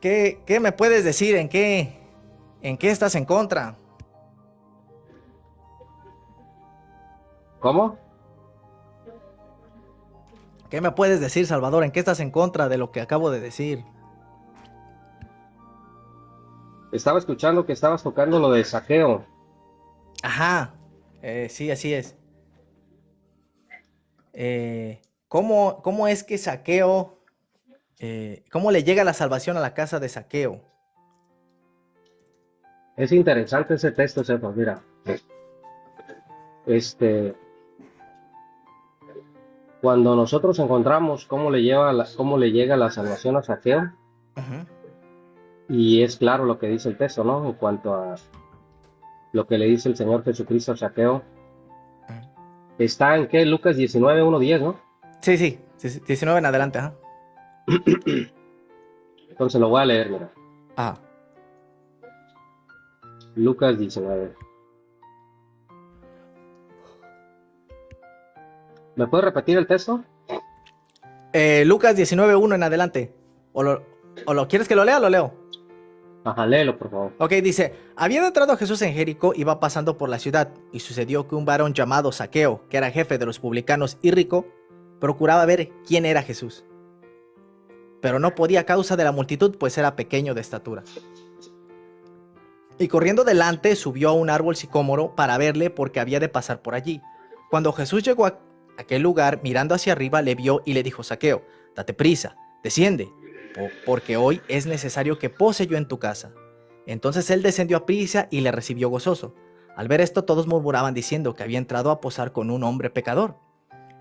¿Qué me puedes decir? ¿En qué estás en contra? ¿Cómo? ¿Qué me puedes decir, Salvador? ¿En qué estás en contra de lo que acabo de decir? Estaba escuchando que estabas tocando lo de saqueo. Ajá, sí, así es. ¿Cómo es que Saqueo, cómo le llega la salvación a la casa de Saqueo? Es interesante ese texto, Cephas. Mira, este, cuando nosotros encontramos cómo le llega la salvación a saqueo, Ujú. y es claro lo que dice el texto, ¿no? En cuanto a lo que le dice el Señor Jesucristo a saqueo, está en qué, Lucas 19, 1, 10, ¿no? Sí, sí, 19 en adelante, ajá. Entonces lo voy a leer, mira. Ah, Lucas 19. ¿Me puedes repetir el texto? Lucas 19:1 en adelante. ¿O lo quieres que lo lea o lo leo? Ajá, léelo, por favor. Ok, dice, habiendo entrado Jesús en Jericó, iba pasando por la ciudad, y sucedió que un varón llamado Saqueo, que era jefe de los publicanos y rico, procuraba ver quién era Jesús. Pero no podía a causa de la multitud, pues era pequeño de estatura. Y corriendo delante, subió a un árbol sicómoro para verle, porque había de pasar por allí. Cuando Jesús llegó a aquel lugar, mirando hacia arriba, le vio y le dijo, Saqueo, date prisa, desciende, porque hoy es necesario que pose yo en tu casa. Entonces él descendió a prisa y le recibió gozoso. Al ver esto, todos murmuraban diciendo que había entrado a posar con un hombre pecador.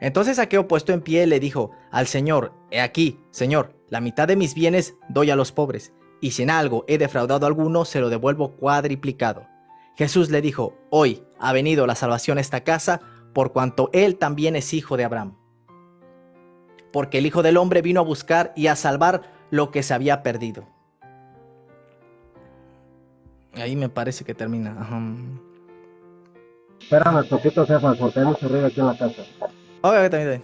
Entonces Saqueo, puesto en pie, le dijo al Señor, he aquí, Señor, la mitad de mis bienes doy a los pobres, y si en algo he defraudado a alguno, se lo devuelvo cuadriplicado. Jesús le dijo, hoy ha venido la salvación a esta casa, por cuanto él también es hijo de Abraham. Porque el Hijo del Hombre vino a buscar y a salvar lo que se había perdido. Ahí me parece que termina. Ajá. Espérame poquito, Cephas, porque hay mucho ruido aquí en la casa. Ok, también.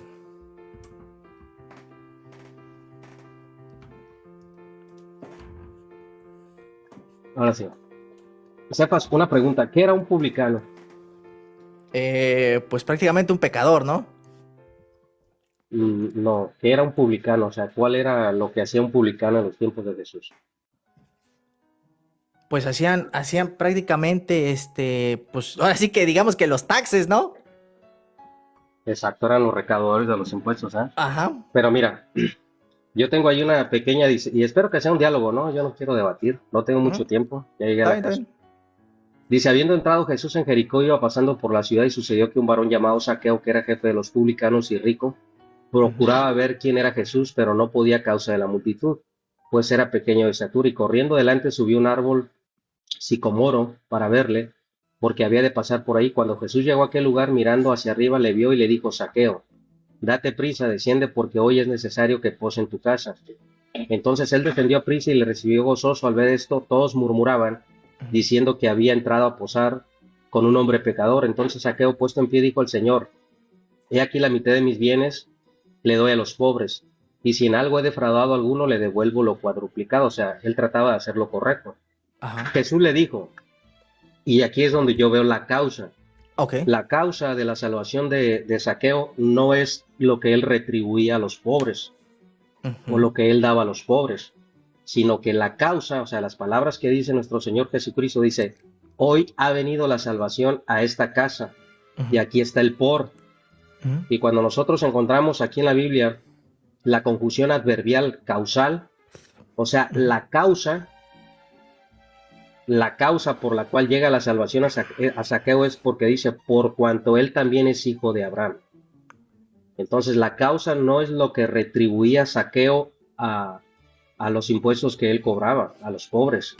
Ahora sí. Cephas, una pregunta. ¿Qué era un publicano? Pues prácticamente un pecador, ¿no? No, ¿qué era un publicano? O sea, ¿cuál era lo que hacía un publicano en los tiempos de Jesús? Pues hacían prácticamente, pues ahora sí que digamos que los taxes, ¿no? Exacto, eran los recaudadores de los impuestos, ¿eh? Ajá. Pero mira, yo tengo ahí una pequeña, y espero que sea un diálogo, ¿no? Yo no quiero debatir, no tengo Ujú. mucho tiempo, ya llegué a Está la bien, está casa. bien. Dice, habiendo entrado Jesús en Jericó, iba pasando por la ciudad y sucedió que un varón llamado Saqueo, que era jefe de los publicanos y rico, procuraba ver quién era Jesús, pero no podía a causa de la multitud, pues era pequeño de estatura, y corriendo delante subió un árbol sicomoro para verle, porque había de pasar por ahí. Cuando Jesús llegó a aquel lugar, mirando hacia arriba, le vio y le dijo, Saqueo, date prisa, desciende, porque hoy es necesario que pose en tu casa. Entonces él descendió a prisa y le recibió gozoso. Al ver esto, todos murmuraban, diciendo que había entrado a posar con un hombre pecador. Entonces Saqueo, puesto en pie, dijo al Señor, he aquí la mitad de mis bienes le doy a los pobres, y si en algo he defraudado a alguno, le devuelvo lo cuadruplicado. O sea, él trataba de hacer lo correcto. Ajá. Jesús le dijo, y aquí es donde yo veo la causa. Ok. La causa de la salvación de Saqueo no es lo que él retribuía a los pobres o Ujú. lo que él daba a los pobres, sino que la causa, o sea, las palabras que dice nuestro Señor Jesucristo, dice, hoy ha venido la salvación a esta casa, y Ujú. aquí está el por. Ujú. Y cuando nosotros encontramos aquí en la Biblia la conjunción adverbial causal, o sea, Ujú. la causa por la cual llega la salvación a Saqueo es porque dice, por cuanto él también es hijo de Abraham. Entonces, la causa no es lo que retribuía Saqueo a los impuestos que él cobraba, a los pobres,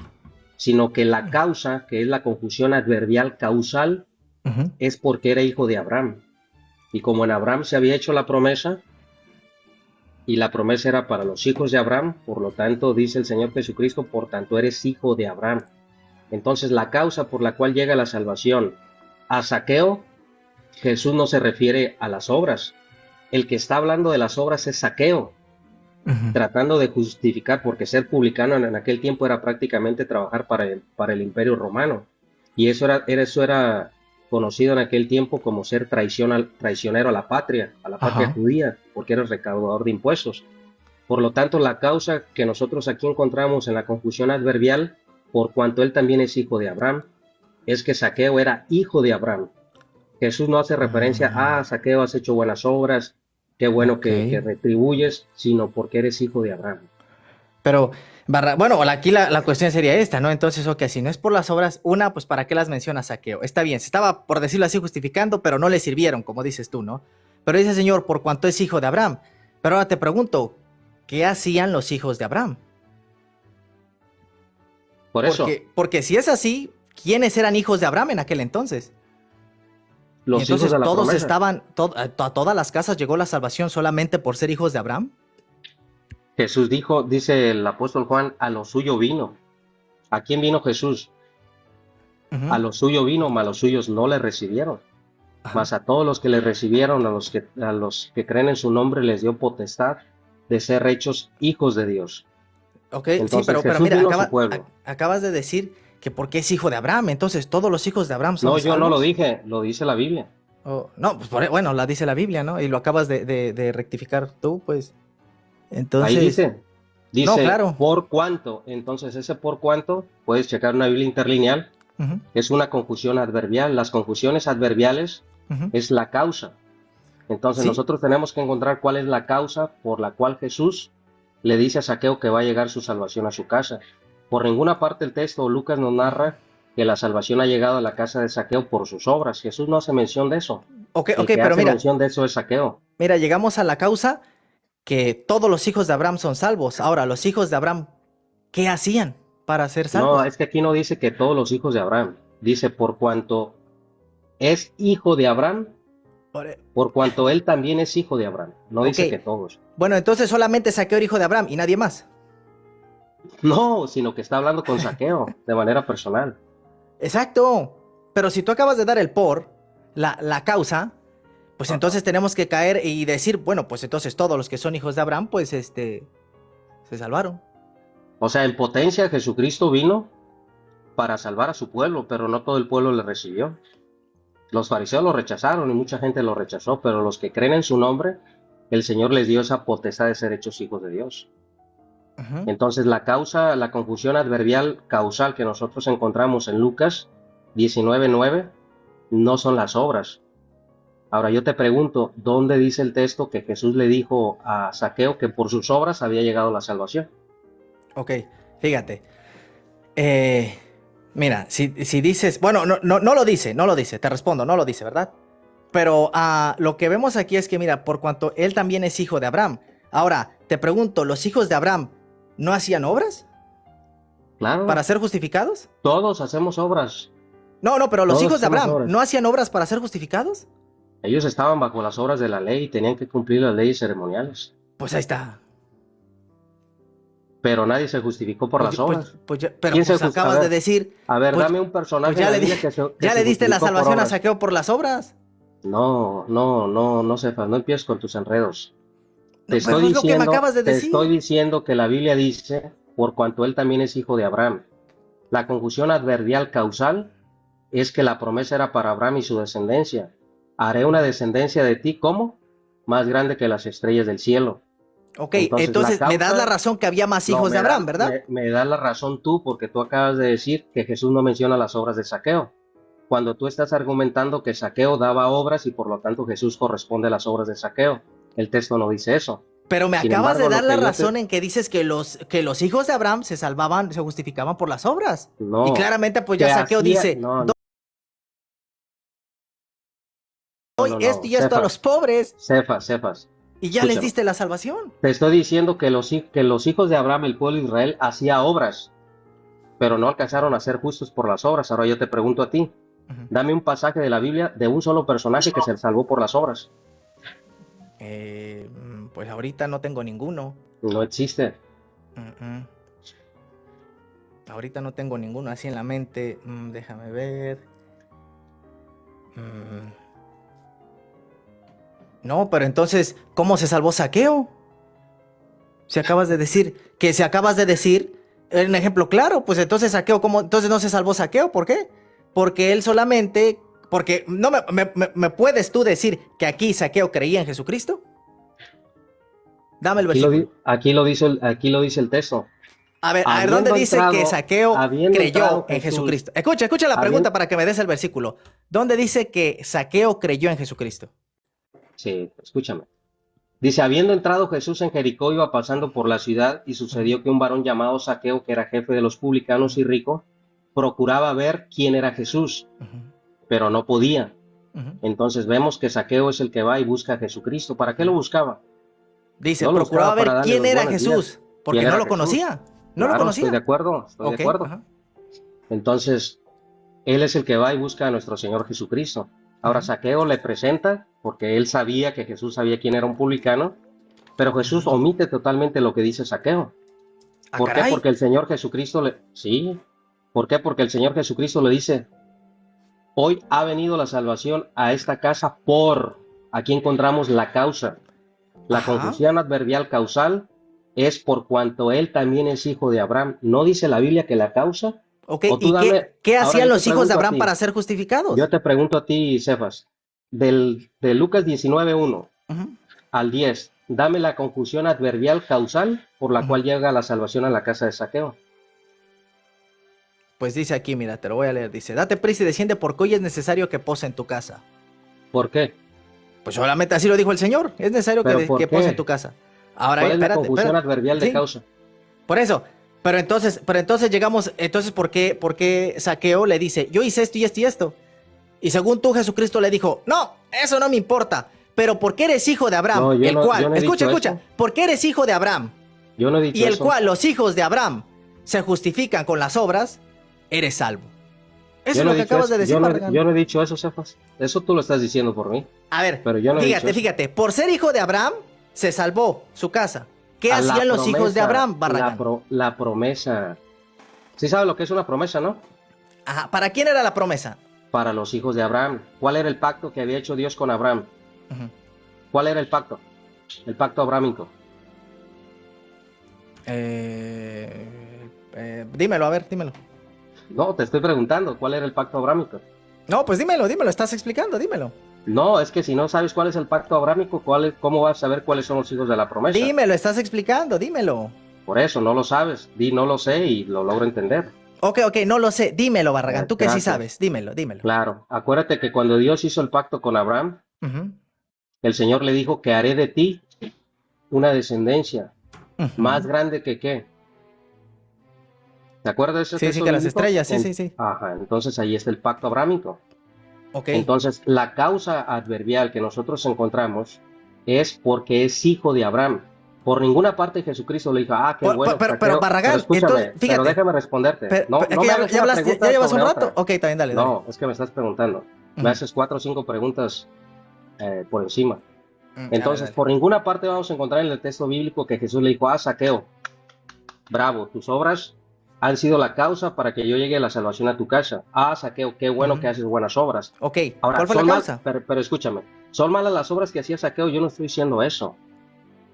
sino que la causa, que es la conjunción adverbial causal, Ujú. es porque era hijo de Abraham. Y como en Abraham se había hecho la promesa, y la promesa era para los hijos de Abraham, por lo tanto, dice el Señor Jesucristo, por tanto eres hijo de Abraham. Entonces, la causa por la cual llega la salvación a Saqueo, Jesús no se refiere a las obras. El que está hablando de las obras es Saqueo. Ujú. tratando de justificar, porque ser publicano en aquel tiempo era prácticamente trabajar para el Imperio Romano. Y eso era conocido en aquel tiempo como ser traicionero a la patria Ajá. judía, porque era recaudador de impuestos. Por lo tanto, la causa que nosotros aquí encontramos en la confusión adverbial, por cuanto él también es hijo de Abraham, es que Zaqueo era hijo de Abraham. Jesús no hace referencia a Mm, Zaqueo, has hecho buenas obras, qué bueno ok. que retribuyes, sino porque eres hijo de Abraham. Pero, bueno, aquí la cuestión sería esta, ¿no? Entonces, ok, si no es por las obras, una, pues ¿para qué las menciona Saqueo? Está bien, se estaba, por decirlo así, justificando, pero no le sirvieron, como dices tú, ¿no? Pero dice Señor, por cuanto es hijo de Abraham. Pero ahora te pregunto, ¿qué hacían los hijos de Abraham? Por eso, Porque si es así, ¿quiénes eran hijos de Abraham en aquel entonces? Y los hijos de entonces la todos promesa. estaban, a todas las casas llegó la salvación solamente por ser hijos de Abraham. Jesús dijo, dice el apóstol Juan, a lo suyo vino. ¿A quién vino Jesús? A Ujú. lo suyo vino, mas los suyos no le recibieron. Ajá. Mas a todos los que le recibieron, a los que creen en su nombre, les dio potestad de ser hechos hijos de Dios. Ok, sí, Entonces pero Jesús mira, vino a su pueblo. acabas de decir que porque es hijo de Abraham, entonces todos los hijos de Abraham No, son yo no lo salvos. dije, lo dice la Biblia. No, pues bueno, la dice la Biblia, ¿no? Y lo acabas de rectificar tú, pues. Ahí Entonces, dice, no, dice, claro. por cuánto. Entonces ese por cuánto, puedes checar una Biblia interlineal, Ujú, es una conjunción adverbial. Las conjunciones adverbiales ujú. es la causa. Entonces Sí, nosotros tenemos que encontrar cuál es la causa por la cual Jesús le dice a Saqueo que va a llegar su salvación a su casa. Por ninguna parte del texto Lucas nos narra que la salvación ha llegado a la casa de Saqueo por sus obras. Jesús no hace mención de eso. ok, El ok, que pero hace mira, mención de eso es Saqueo. llegamos a la causa que todos los hijos de Abraham son salvos. Ahora, los hijos de Abraham, ¿qué hacían para ser No, salvos? es que aquí no dice que todos los hijos de Abraham. Dice por cuanto es hijo de Abraham, Por- por cuanto él también es hijo de Abraham. No Ok, dice que todos. bueno, entonces solamente Saqueo era hijo de Abraham y nadie más. No, sino que está hablando con Saqueo de manera personal. Exacto. Pero si tú acabas de dar el por, la causa, pues Ajá. entonces tenemos que caer y decir, bueno, pues entonces todos los que son hijos de Abraham, pues se salvaron. O sea, en potencia Jesucristo vino para salvar a su pueblo, pero no todo el pueblo le recibió. Los fariseos lo rechazaron y mucha gente lo rechazó, pero los que creen en su nombre, el Señor les dio esa potestad de ser hechos hijos de Dios. Ujú. Entonces la causa, la conjunción adverbial causal que nosotros encontramos en Lucas 19:9 no son las obras. Ahora yo te pregunto, ¿dónde dice el texto que Jesús le dijo a Zaqueo que por sus obras había llegado la salvación? Ok, fíjate. Eh, mira, si dices, bueno, no lo dice, no lo dice, te respondo, no lo dice, ¿verdad? Pero lo que vemos aquí es que, mira, por cuanto él también es hijo de Abraham. Ahora, te pregunto, ¿los hijos de Abraham no hacían obras para Claro, ser justificados? todos hacemos obras, No, pero los todos hijos de hacemos Abraham obras. no hacían obras para ser justificados. Ellos estaban bajo las obras de la ley y tenían que cumplir las leyes ceremoniales, Pues ahí está. pero nadie se justificó por las obras. Pero ¿Quién se pues justificó? acabas de decir, A ver, pues, dame un pues personaje en la Biblia que ya se le diste la justificó por salvación a obras. Saqueo por las obras. No, no, no, no, Cefas, no empieces con tus enredos. No, pero es lo que me acabas de Te estoy decir. diciendo que la Biblia dice, por cuanto él también es hijo de Abraham. La conjunción adverbial causal es que la promesa era para Abraham y su descendencia. Haré una descendencia de ti, ¿cómo? Más grande que las estrellas del cielo. Ok, Entonces, la entonces me das la causa, razón que había más no, hijos de Abraham, ¿verdad? me da la razón tú, porque tú acabas de decir que Jesús no menciona las obras de Saqueo. Cuando tú estás argumentando que Saqueo daba obras y por lo tanto Jesús corresponde a las obras de Saqueo. El texto no dice eso. Pero me Sin acabas de embargo, dar lo la que yo te... razón en que dices que los hijos de Abraham se salvaban, se justificaban por las obras. Y No, claramente, pues ya que Saqueo hacía... dice, No, no, no, doy no, esto no, y esto a los Cefas, pobres, Cefas, Cefas, y ya les escúchame. diste la salvación. Te estoy diciendo que que los hijos de Abraham, el pueblo de Israel, hacía obras, pero no alcanzaron a ser justos por las obras. Ahora yo te pregunto a ti, Ujú. dame un pasaje de la Biblia de un solo personaje que se salvó por las obras. Pues ahorita no tengo ninguno. No existe. Mm, mm. Ahorita no tengo ninguno así en la mente. Déjame ver. Mm, No, pero entonces, ¿cómo se salvó Saqueo? Si acabas de decir que si acabas de decir un ejemplo claro, pues entonces Saqueo, ¿cómo? Entonces no se salvó Saqueo, ¿por qué? Porque él solamente, porque no me puedes tú decir que aquí Saqueo creía en Jesucristo. Dame el versículo. Aquí lo dice el texto. A ver, ¿dónde dice que Saqueo Habiendo creyó entrado en Jesús, Jesucristo? Escucha la pregunta habiendo, para que me des el versículo. ¿Dónde dice que Saqueo creyó en Jesucristo? sí, escúchame. Dice, habiendo entrado Jesús en Jericó, iba pasando por la ciudad, y Ujú, sucedió que un varón llamado Zaqueo, que era jefe de los publicanos y rico, procuraba ver quién era Jesús, ujú, pero no podía. ujú, Entonces vemos que Zaqueo es el que va y busca a Jesucristo. ¿Para qué lo ujú. buscaba? Dice, No lo procuraba buscaba para ver darle quién los era buenos días. Jesús, ¿Quién porque no era lo Jesús? conocía. No lo Claro, estoy de conocía. acuerdo, estoy de Ok, acuerdo. ajá. Entonces, él es el que va y busca a nuestro Señor Jesucristo. Ahora, Ujú, Zaqueo le presenta, porque él sabía que Jesús sabía quién era un publicano, pero Jesús ujú. omite totalmente lo que dice Zaqueo. Ah, ¿Por qué? caray. Porque el Señor Jesucristo le... Sí. ¿Por qué? Porque el Señor Jesucristo le dice, hoy ha venido la salvación a esta casa por... Aquí encontramos la causa. La Ajá. conjunción adverbial causal es por cuanto él también es hijo de Abraham. ¿No dice la Biblia que la causa? Ok, O tú ¿y dame... qué Ahora hacían yo te los hijos de pregunto a Abraham ti. para ser Yo justificados? te pregunto a ti, Cefas. De Lucas 19:1 Ujú, al 10, dame la conjunción adverbial causal por la ujú. cual llega la salvación a la casa de Zaqueo. Pues dice aquí, mira, te lo voy a leer. Dice, date prisa y desciende porque hoy es necesario que pose en tu casa. ¿Por qué? Pues solamente así lo dijo el Señor. Es necesario ¿Pero que por pose en tu qué? casa. Ahora, ¿Cuál es la espérate, conjunción espérate. adverbial de Sí, causa? por eso. Pero entonces llegamos, entonces, por qué Saqueo le dice, yo hice esto y esto y esto? Y según tú, Jesucristo le dijo, no, eso no me importa. Pero porque eres hijo de Abraham, No, el yo cual, no he escucha, dicho escucha, eso. porque eres hijo de Abraham, Yo no he y dicho el eso. cual los hijos de Abraham se justifican con las obras, eres salvo. Eso Yo es no lo he que dicho acabas eso. de decir, Barragán. Yo no he dicho eso, Cefas. Eso tú lo estás diciendo por mí. A ver, Pero yo no he dicho fíjate, eso. fíjate, por ser hijo de Abraham, se salvó su casa. ¿Qué A la hacían los hijos de promesa, Abraham, Barragán? la promesa. ¿Sí sabes lo que es una promesa, no? Ajá, ¿para quién era la promesa? Para los hijos de Abraham. ¿Cuál era el pacto que había hecho Dios con Abraham? Ujú. ¿Cuál era el pacto? El pacto abrámico. Dímelo, a ver, dímelo. No, te estoy preguntando, ¿cuál era el pacto abrámico? No, pues dímelo, estás explicando, dímelo. No, es que si no sabes cuál es el pacto abrámico, ¿cómo vas a saber cuáles son los hijos de la promesa? Dímelo, estás explicando, dímelo. Por eso, no lo sabes. Di, no lo sé y lo logro entender. Ok, no lo sé, dímelo, Barragán, tú que sí Gracias. sabes, dímelo, dímelo. Claro. Acuérdate que cuando Dios hizo el pacto con Abraham, Ujú, el Señor le dijo que haré de ti una descendencia más ujú. grande que qué. ¿Te acuerdas de ese Sí, sí, texto que las bíblico? estrellas, sí, sí, sí. Ajá, entonces ahí está el pacto abrámico. Ok. Entonces, la causa adverbial que nosotros encontramos es porque es hijo de Abraham. Por ninguna parte Jesucristo le dijo, ah, qué bueno, Pero Zaqueo. Pero Barragán, entonces, escúchame, pero fíjate, déjame responderte. No, es no que me ya, hagas ya una hablaste, ya pregunta llevas un sobre rato. otra. Ok, también, dale, dale. No, es que me estás preguntando. Me Ujú. haces 4 o 5 preguntas por encima. A ver, Entonces, dale. por ninguna parte vamos a encontrar en el texto bíblico que Jesús le dijo, ah, Zaqueo, bravo, tus obras han sido la causa para que yo llegue a la salvación a tu casa. Ah, Zaqueo, qué bueno Ujú. que haces buenas obras. Ok, Ahora, ¿cuál fue la causa? pero escúchame, son malas las obras que hacía Zaqueo, yo no estoy diciendo eso.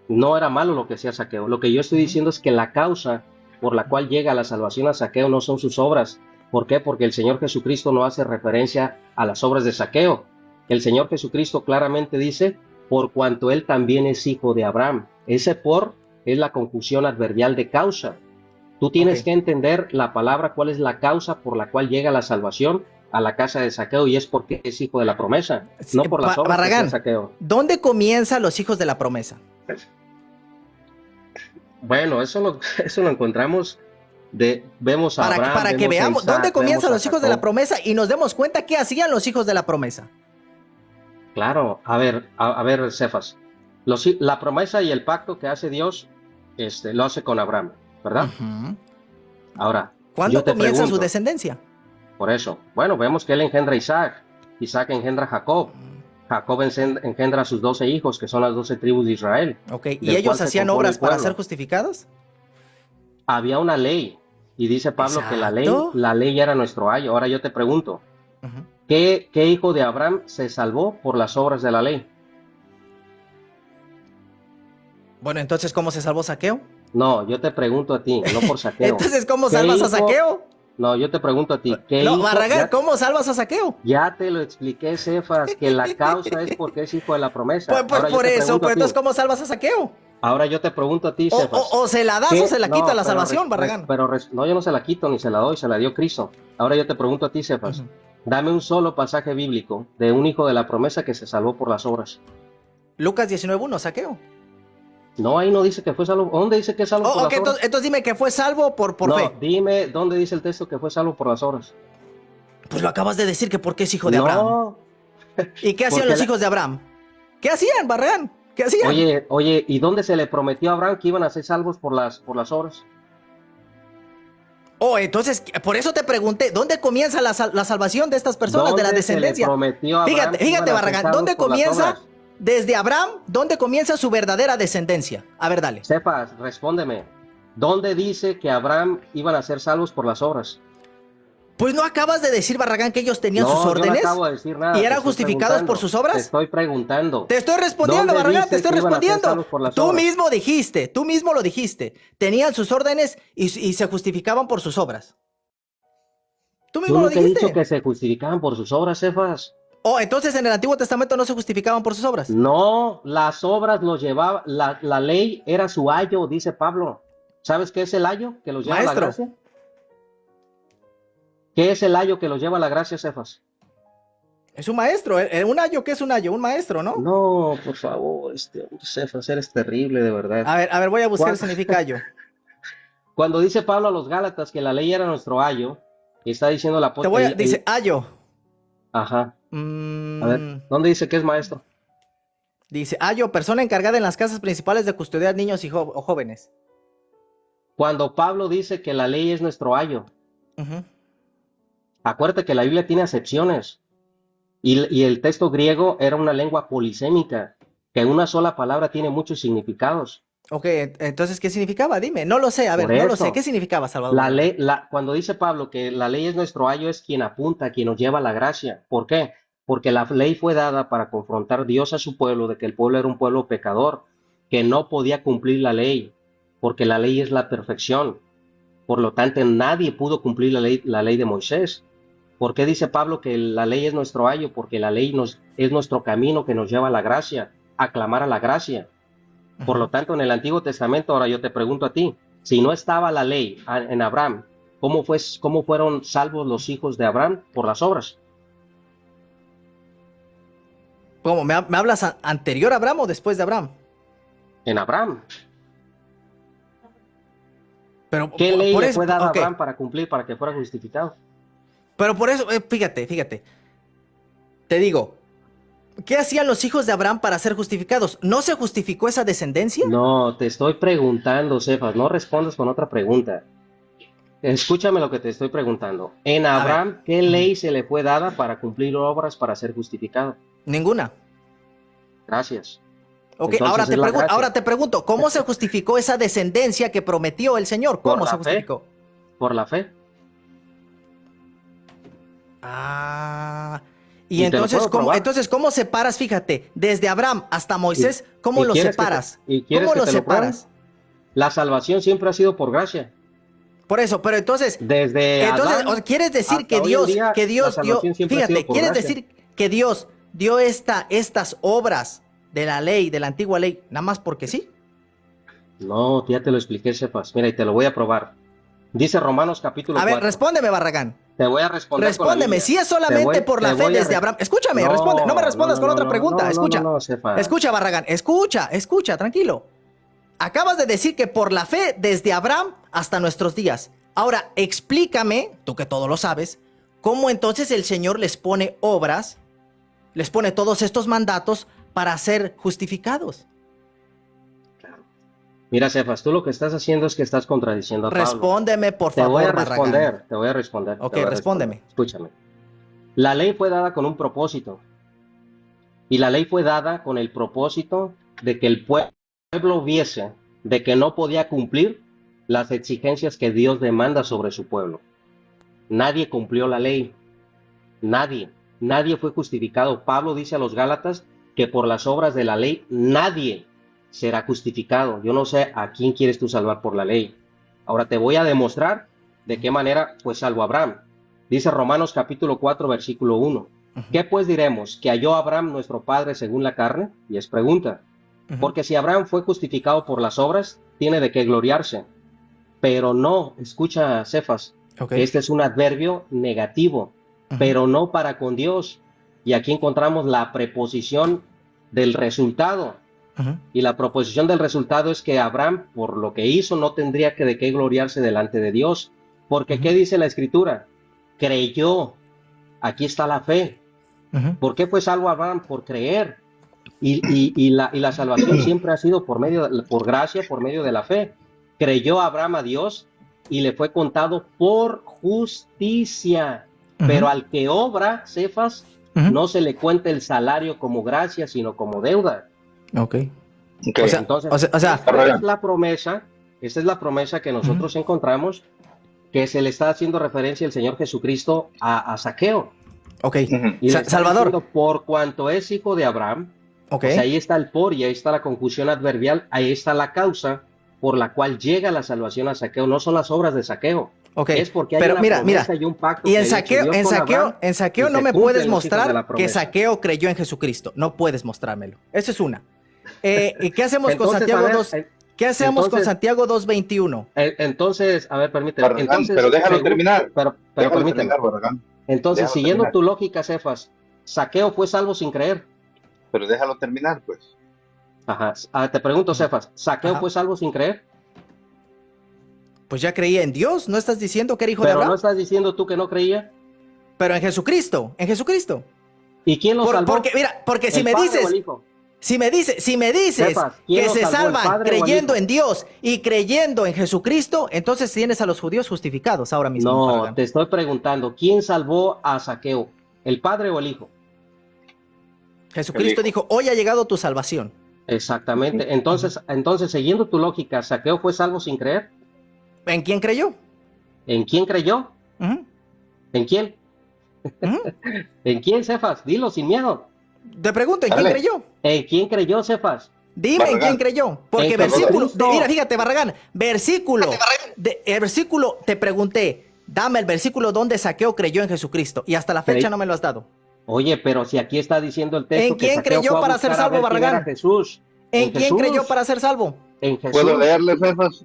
No era malo lo que hacía Zaqueo. Lo que yo estoy Ujú. diciendo es que la causa por la cual llega la salvación a Zaqueo no son sus obras. ¿Por qué? Porque el Señor Jesucristo no hace referencia a las obras de Zaqueo. El Señor Jesucristo claramente dice, por cuanto él también es hijo de Abraham. Ese por es la conjunción adverbial de causa. Tú Ok. tienes que entender la palabra, cuál es la causa por la cual llega la salvación a la casa de Zaqueo, y es porque es hijo de la promesa, Sí, no por las obras que hacía Barragán, Zaqueo. ¿dónde comienzan los hijos de la promesa? Bueno, eso lo encontramos vemos a Abraham, Para que vemos a veamos dónde Isaac, vemos comienzan a los hijos de la Jacob. promesa y nos demos cuenta qué hacían los hijos de la promesa. Claro, a ver, Cefas, la promesa y el pacto que hace Dios, lo hace con Abraham, ¿verdad? Ujú. Ahora, ¿Cuándo yo te comienza su pregunto, descendencia? por eso, bueno, vemos que él engendra a Isaac, Isaac engendra a Jacob, Jacob engendra a sus 12 hijos, que son las 12 tribus de Israel, Ok, ¿y del cual ellos se hacían compone obras el para ser pueblo. justificados? Había una ley, y dice Pablo que Exacto. la ley era nuestro ayo. Ahora yo te pregunto, Ujú. ¿qué hijo de Abraham se salvó por las obras de la ley? Bueno, entonces, ¿cómo se salvó Zaqueo? No, yo te pregunto a ti, no por Zaqueo. Entonces, ¿cómo ¿Qué salvas a hijo? Zaqueo? No, yo te pregunto a ti, ¿qué No, hijo? Barragán, ¿cómo salvas a Zaqueo? Ya te lo expliqué, Cefas, que la causa es porque es hijo de la promesa. Pues Ahora yo por te eso, pregunto pero a ti. entonces, ¿cómo salvas a Zaqueo? Ahora yo te pregunto a ti, Cefas. O se la das o ¿Qué? se la quita No, la salvación, Barragán. no, yo no se la quito ni se la doy, se la dio Cristo. Ahora yo te pregunto a ti, Cefas. Ujú. Dame un solo pasaje bíblico de un hijo de la promesa que se salvó por las obras. Lucas 19:1, Zaqueo. No, ahí no dice que fue salvo. ¿Dónde dice que es salvo por Ok, las obras? entonces dime que fue salvo por No, fe. dime dónde dice el texto que fue salvo por las obras. Pues lo acabas de decir que porque es hijo de Abraham. No, ¿Y qué hacían porque los hijos de Abraham? ¿Qué hacían, Barragán? ¿Qué hacían? Oye, ¿y dónde se le prometió a Abraham que iban a ser salvos por las obras? Oh, entonces, por eso te pregunté, ¿dónde comienza la salvación de estas personas, de la ¿Dónde se le descendencia? prometió a Abraham que Fíjate, iban a ser Barragán, salvos ¿dónde por las comienza? obras? Desde Abraham, ¿dónde comienza su verdadera descendencia? A ver, dale. Cephas, respóndeme. ¿Dónde dice que Abraham iban a ser salvos por las obras? Pues no acabas de decir, Barragán, que ellos tenían sus No, yo no órdenes acabo de decir nada. y te eran estoy justificados por preguntando. sus obras. Te estoy preguntando. Te estoy respondiendo, ¿Dónde Barragán, te dice estoy que iban a ser respondiendo. salvos por las Tú obras? mismo dijiste, tú mismo lo dijiste. Tenían sus órdenes y se justificaban por sus obras. Tú Yo mismo lo nunca he dicho dijiste. que se justificaban por sus obras, Cephas. Oh, entonces en el Antiguo Testamento no se justificaban por sus obras. No, las obras los llevaba, la ley era su ayo, dice Pablo. ¿Sabes qué es el ayo que los lleva a la Maestro. gracia? ¿Qué es el ayo que los lleva a la gracia, Cephas? Es un maestro. Un ayo, ¿qué es un ayo? Un maestro, ¿no? No, por favor, Cephas, eres terrible, de verdad. A ver, voy a buscar el ¿Cuál? significado ayo. Cuando dice Pablo a los Gálatas que la ley era nuestro ayo, está diciendo la Te voy a, dice ayo. Ajá. A ver, ¿dónde dice que es maestro? Dice ayo, persona encargada en las casas principales de custodiar niños y o jóvenes. Cuando Pablo dice que la ley es nuestro ayo, Ujú. acuérdate que la Biblia tiene acepciones y el texto griego era una lengua polisémica, que una sola palabra tiene muchos significados. Ok, entonces, ¿qué significaba? Dime, no lo sé, a ver, Por no lo eso, sé. ¿Qué significaba, Salvador? la ley, cuando dice Pablo que la ley es nuestro ayo, es quien apunta, quien nos lleva a la gracia. ¿Por qué? Porque la ley fue dada para confrontar Dios a su pueblo, de que el pueblo era un pueblo pecador, que no podía cumplir la ley, porque la ley es la perfección. Por lo tanto, nadie pudo cumplir la ley de Moisés. ¿Por qué dice Pablo que la ley es nuestro ayo? Porque la ley es nuestro camino que nos lleva a la gracia, a clamar a la gracia. Por lo tanto, en el Antiguo Testamento, ahora yo te pregunto a ti, si no estaba la ley en Abraham, ¿cómo fueron salvos los hijos de Abraham? Por las obras. ¿Cómo? ¿Me hablas anterior a Abraham o después de Abraham? En Abraham. Pero ¿Qué ley por le eso, fue dada a okay. Abraham para cumplir, para que fuera justificado? Pero por eso, fíjate. Te digo, ¿qué hacían los hijos de Abraham para ser justificados? ¿No se justificó esa descendencia? No, te estoy preguntando, Cefas, no respondas con otra pregunta. Escúchame lo que te estoy preguntando. En Abraham, ¿qué ley se le fue dada para cumplir obras para ser justificado? Ninguna. Gracias. Ok, Entonces, ahora te pregunto, ¿cómo se justificó esa descendencia que prometió el Señor? ¿Cómo se justificó? Por la fe. Ah, Y entonces, ¿cómo separas? Fíjate, desde Abraham hasta Moisés, ¿cómo los separas? ¿Cómo los separas? La salvación siempre ha sido por gracia. Por eso, pero entonces, ¿quieres decir que Dios dio, fíjate, ¿quieres decir que Dios dio estas obras de la ley, de la antigua ley, nada más porque sí? No, ya te lo expliqué, Cefas. Mira, y te lo voy a probar. Dice Romanos capítulo 4. A ver, respóndeme, Barragán. Te voy a responder. Respóndeme, si es solamente por la fe desde Abraham. Escúchame, responde. No me respondas con otra pregunta. Escucha. Escucha, Barragán. Escucha, tranquilo. Acabas de decir que por la fe desde Abraham hasta nuestros días. Ahora, explícame, tú que todo lo sabes, cómo entonces el Señor les pone obras, les pone todos estos mandatos para ser justificados. Mira, Cefas, tú lo que estás haciendo es que estás contradiciendo a Pablo. Respóndeme, por favor, Barragán. Te voy a responder. Ok, respóndeme. Escúchame. La ley fue dada con un propósito. Y la ley fue dada con el propósito de que el pueblo viese de que no podía cumplir las exigencias que Dios demanda sobre su pueblo. Nadie cumplió la ley. Nadie fue justificado. Pablo dice a los Gálatas que por las obras de la ley nadie será justificado. Yo no sé a quién quieres tú salvar por la ley. Ahora te voy a demostrar de qué manera fue salvo Abraham. Dice Romanos capítulo 4, versículo 1. ¿Qué pues diremos? ¿Que halló Abraham nuestro padre según la carne? Y es pregunta. Porque si Abraham fue justificado por las obras, tiene de qué gloriarse. Pero no, escucha, Cefas, este es un adverbio negativo, pero no para con Dios. Y aquí encontramos la preposición del resultado. Y la proposición del resultado es que Abraham, por lo que hizo, no tendría que de qué gloriarse delante de Dios. Porque, ¿qué dice la Escritura? Creyó. Aquí está la fe. ¿Por qué fue salvo Abraham? Por creer. Y la salvación siempre ha sido por gracia, por medio de la fe. Creyó Abraham a Dios y le fue contado por justicia. Pero al que obra, Cefas, no se le cuenta el salario como gracia, sino como deuda. Entonces, esta es la promesa que nosotros encontramos, que se le está haciendo referencia el Señor Jesucristo a Zaqueo. Y Salvador, diciendo, por cuanto es hijo de Abraham, o sea, ahí está el por y ahí está la conjunción adverbial, ahí está la causa por la cual llega la salvación a Zaqueo. No son las obras de Zaqueo. Es porque hay una promesa y un pacto. Y en Zaqueo no me puedes mostrar que Zaqueo creyó en Jesucristo. No puedes mostrármelo. Eso es una. ¿Y qué hacemos con Santiago 2? ¿Qué hacemos con Santiago 2:21? Entonces, a ver, permíteme. Pero déjalo terminar. Pero permíteme. Entonces, siguiendo tu lógica, Cefas, Zaqueo fue salvo sin creer. Pero déjalo terminar, pues. Te pregunto, Cefas, ¿Zaqueo fue salvo sin creer? Pues ya creía en Dios. ¿No estás diciendo que era hijo de Abraham? Pero no estás diciendo tú que no creía. Pero en Jesucristo. ¿Y quién lo salvó? Porque si me dices Cefas, que se salvan creyendo en Dios y creyendo en Jesucristo, entonces tienes a los judíos justificados ahora mismo. No, te estoy preguntando, ¿quién salvó a Zaqueo? ¿El padre o el hijo? Jesucristo dijo, hoy ha llegado tu salvación. Exactamente. Entonces, siguiendo tu lógica, ¿Zaqueo fue salvo sin creer? ¿En quién creyó? ¿En quién creyó? ¿En quién? ¿En quién, Cefas? Dilo sin miedo. Te pregunto, ¿en quién creyó? ¿En quién creyó, Cefas? Dime Barragán. ¿En quién creyó? Porque versículo, mira, fíjate, Barragán, versículo, te pregunté, dame el versículo donde Zaqueo creyó en Jesucristo y hasta la fecha no me lo has dado. Oye, pero si aquí está diciendo el texto. ¿En quién creyó para ser salvo, Barragán? ¿En quién creyó para ser salvo? En Jesús. ¿Puedo leerle, Cefas?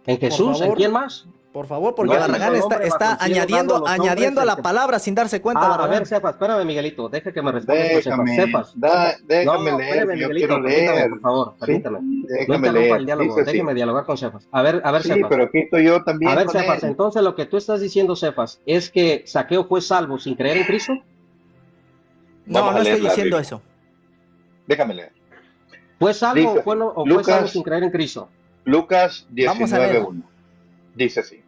En Jesús, ¿en quién más? Por favor, porque Barragán está añadiendo a la palabra sin darse cuenta, Barragán. A ver, Cefas, espérame, Miguelito, deja que me responda. Déjame leer, Miguelito, quiero leer. Por favor, permítame. Déjame leer. El diálogo, déjeme dialogar con Cefas. A ver, sí, Cefas. pero aquí estoy yo también. A ver, Cefas, entonces lo que tú estás diciendo, Cefas, es que Zaqueo fue salvo sin creer en Cristo. No estoy diciendo eso. Déjame leer. ¿Fue salvo o fue salvo sin creer en Cristo? Lucas 19:1. Dice así.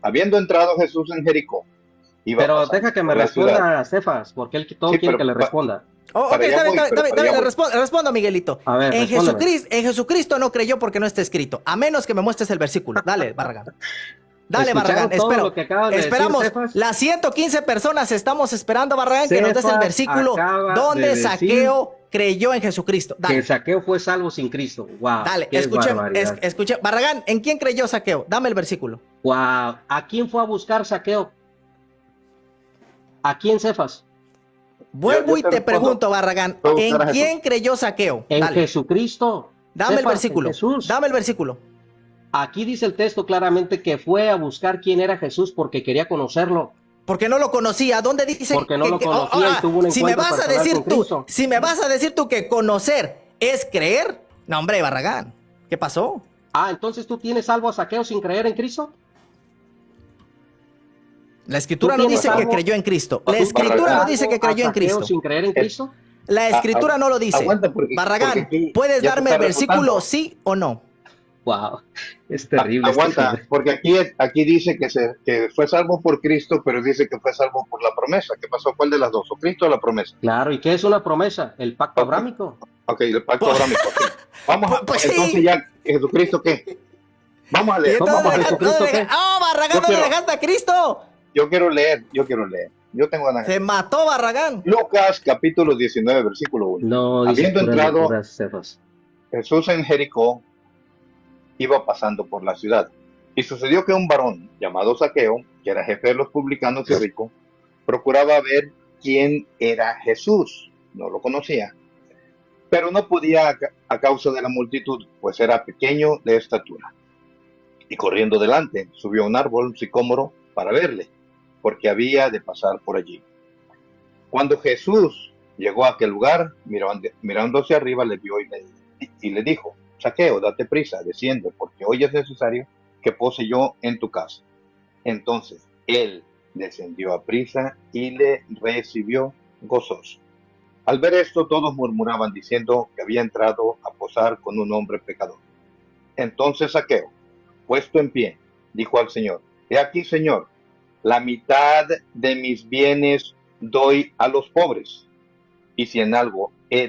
Habiendo entrado Jesús en Jericó. Pero deja que me responda Cefas, porque él todo quiere que le responda. Respondo, Miguelito. A ver, en Jesucristo no creyó porque no está escrito. A menos que me muestres el versículo. Dale, Barragán. Dale, Barragán, esperamos. Las 115 personas estamos esperando, Barragán, que nos des el versículo donde Zaqueo creyó en Jesucristo. Dale. Que Zaqueo fue salvo sin Cristo. Wow. Dale, escuche. Barragán, ¿en quién creyó Zaqueo? Dame el versículo. Wow. ¿A quién fue a buscar Zaqueo? ¿A quién, Cefas? Vuelvo y te pregunto, Barragán, ¿en quién creyó Zaqueo? En Jesucristo. Dame el versículo. Dame el versículo. Aquí dice el texto claramente que fue a buscar quién era Jesús porque quería conocerlo. Porque no lo conocía. ¿Dónde dice? Porque no lo conocía y tuvo un encuentro personal con Cristo. Si me vas a decir tú que conocer es creer, no, hombre, Barragán, ¿qué pasó? Entonces tú tienes salvo a Zaqueo sin creer en Cristo. La Escritura no dice que creyó en Cristo. La Escritura no dice que creyó en Cristo. ¿Sin creer en Cristo? La Escritura no lo dice. Barragán, ¿puedes darme el versículo sí o no? Wow, es terrible. Aguanta, porque aquí dice que fue salvo por Cristo, pero dice que fue salvo por la promesa. ¿Qué pasó? ¿Cuál de las dos? ¿O Cristo o la promesa? Claro, ¿y qué es una promesa? El pacto abrámico. Ok, el pacto abrámico. Okay. Vamos, entonces ya, ¿Jesucristo qué? Vamos a leer. Barragán, ¿dónde dejaste a Cristo? Yo quiero leer. Yo tengo ganas. Se mató Barragán. Lucas capítulo 19, versículo 1. No, habiendo entrado... Jesús en Jericó iba pasando por la ciudad. Y sucedió que un varón llamado Zaqueo, que era jefe de los publicanos y rico, procuraba ver quién era Jesús. No lo conocía, pero no podía a causa de la multitud, pues era pequeño de estatura. Y corriendo delante, subió a un árbol sicómoro para verle, porque había de pasar por allí. Cuando Jesús llegó a aquel lugar, mirando hacia arriba, le vio y le dijo: Zaqueo, date prisa, desciende, porque hoy es necesario que pose yo en tu casa. Entonces él descendió a prisa y le recibió gozoso. Al ver esto, todos murmuraban diciendo que había entrado a posar con un hombre pecador. Entonces Zaqueo, puesto en pie, dijo al Señor: He aquí, Señor, la mitad de mis bienes doy a los pobres, y si en algo he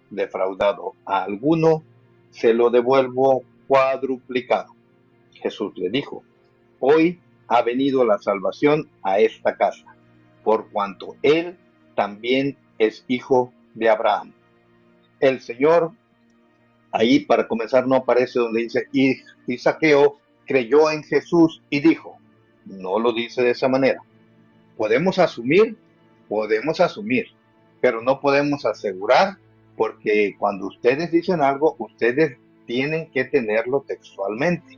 defraudado a alguno, se lo devuelvo cuadruplicado. Jesús le dijo: Hoy ha venido la salvación a esta casa, por cuanto él también es hijo de Abraham. El Señor, ahí para comenzar, no aparece donde dice: y Zaqueo creyó en Jesús y dijo. No lo dice de esa manera. Podemos asumir, pero no podemos asegurar, porque cuando ustedes dicen algo, ustedes tienen que tenerlo textualmente.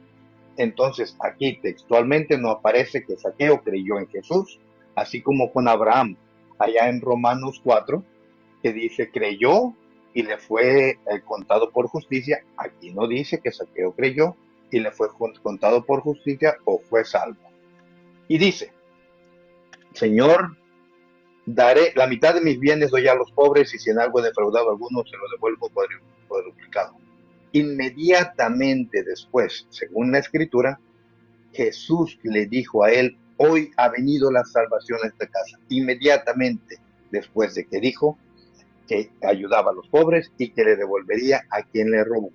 Entonces, aquí textualmente no aparece que Zaqueo creyó en Jesús, así como con Abraham, allá en Romanos 4, que dice creyó y le fue contado por justicia. Aquí no dice que Zaqueo creyó y le fue contado por justicia o fue salvo. Y dice: Señor, daré la mitad de mis bienes, doy a los pobres, y si en algo he defraudado a alguno, se lo devuelvo cuadruplicado. Inmediatamente después, según la Escritura, Jesús le dijo a él: hoy ha venido la salvación a esta casa. Inmediatamente después de que dijo que ayudaba a los pobres y que le devolvería a quien le robó.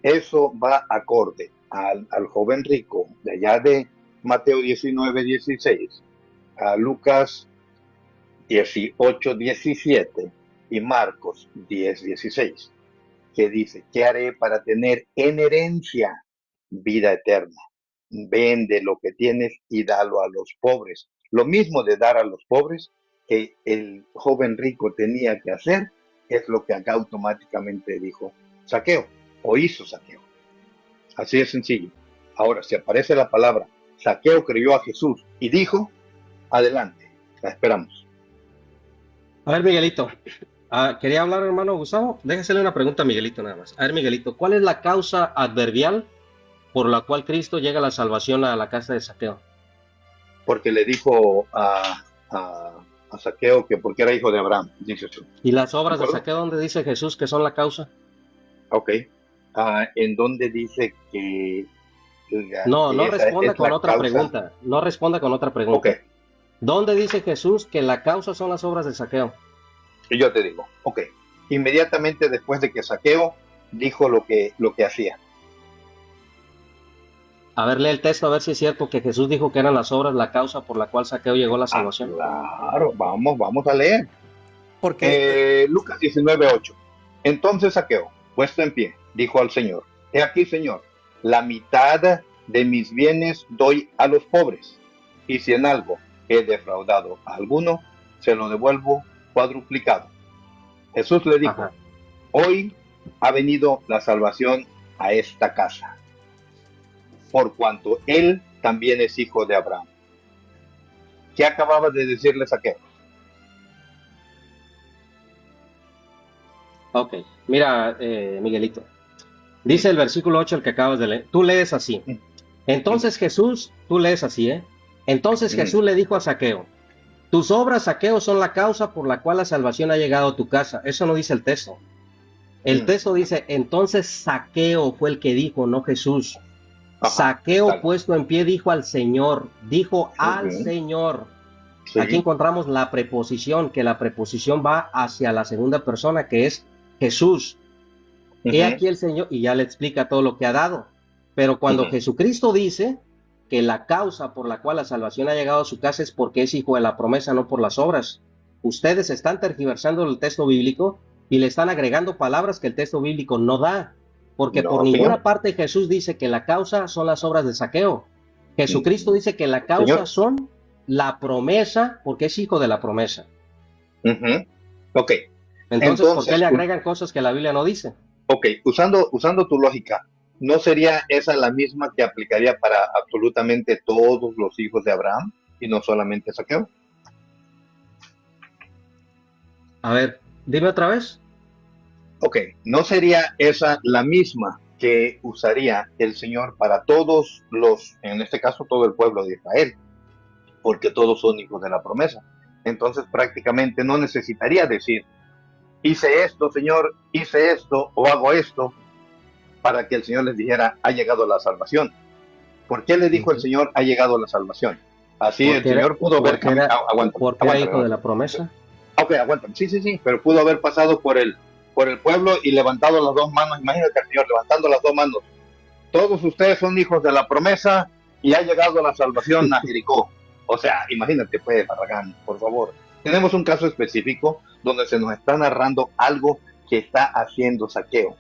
Eso va acorde al joven rico de allá de Mateo 19:16, a Lucas 18:17 y Marcos 10:16, que dice: ¿qué haré para tener en herencia vida eterna? Vende lo que tienes y dalo a los pobres. Lo mismo de dar a los pobres que el joven rico tenía que hacer, es lo que acá automáticamente dijo Zaqueo, o hizo Zaqueo. Así de sencillo. Ahora, si aparece la palabra Zaqueo creyó a Jesús y dijo, adelante, la esperamos. A ver, Miguelito, quería hablar, hermano Gustavo. Déjasele una pregunta a Miguelito nada más. A ver, Miguelito, ¿cuál es la causa adverbial por la cual Cristo llega a la salvación a la casa de Zaqueo? Porque le dijo a Zaqueo que porque era hijo de Abraham, 18. ¿Y las obras de Zaqueo dónde dice Jesús que son la causa? Ok. ¿En dónde dice que... No responda con otra pregunta. No responda con otra pregunta. Ok. ¿Dónde dice Jesús que la causa son las obras de Zaqueo? Y yo te digo, ok. Inmediatamente después de que Zaqueo dijo lo que hacía. A ver, lee el texto a ver si es cierto que Jesús dijo que eran las obras la causa por la cual Zaqueo llegó a la salvación. Claro, vamos a leer. Porque Lucas 19:8. Entonces Zaqueo, puesto en pie, dijo al Señor: He aquí, Señor, la mitad de mis bienes doy a los pobres, y si en algo he defraudado a alguno, se lo devuelvo cuadruplicado. Jesús le dijo: Ajá. Hoy ha venido la salvación a esta casa, por cuanto él también es hijo de Abraham. ¿Qué acababa de decirle Zaqueo? Ok, mira, Miguelito. Dice el versículo 8, el que acabas de leer. Tú lees así. Entonces Jesús, tú lees así, ¿eh? Entonces Jesús le dijo a Zaqueo: tus obras, Zaqueo, son la causa por la cual la salvación ha llegado a tu casa. Eso no dice el texto. El texto dice: entonces Zaqueo fue el que dijo, no Jesús. Ajá, Zaqueo, claro. puesto en pie, dijo al Señor. Dijo al Señor. Sí. Aquí encontramos la preposición, que la preposición va hacia la segunda persona, que es Jesús. He aquí el Señor, y ya le explica todo lo que ha dado. Pero cuando Jesucristo dice que la causa por la cual la salvación ha llegado a su casa es porque es hijo de la promesa, no por las obras. Ustedes están tergiversando el texto bíblico y le están agregando palabras que el texto bíblico no da, porque por No, ninguna señor. parte Jesús dice que la causa son las obras de Zaqueo. Jesucristo dice que la causa Señor. son la promesa, porque es hijo de la promesa. Ujú. Ok, Entonces, ¿por qué entonces, le agregan cosas que la Biblia no dice? usando tu lógica, ¿no sería esa la misma que aplicaría para absolutamente todos los hijos de Abraham y no solamente Saqueo? A ver, dime otra vez. Ok, ¿no sería esa la misma que usaría el Señor para todos los, en este caso todo el pueblo de Israel? Porque todos son hijos de la promesa. Entonces prácticamente no necesitaría decir, hice esto, Señor, hice esto o hago esto, para que el Señor les dijera, ha llegado la salvación. ¿Por qué le dijo el Señor, ha llegado la salvación? Así el Señor pudo haber caminado, porque era hijo de la promesa. Ok, aguántame, sí, pero pudo haber pasado por el pueblo y levantado las dos manos. Imagínate al Señor levantando las dos manos. Todos ustedes son hijos de la promesa y ha llegado la salvación a Jericó. O sea, imagínate, pues, Barragán, por favor. Tenemos un caso específico donde se nos está narrando algo que está haciendo Saqueo.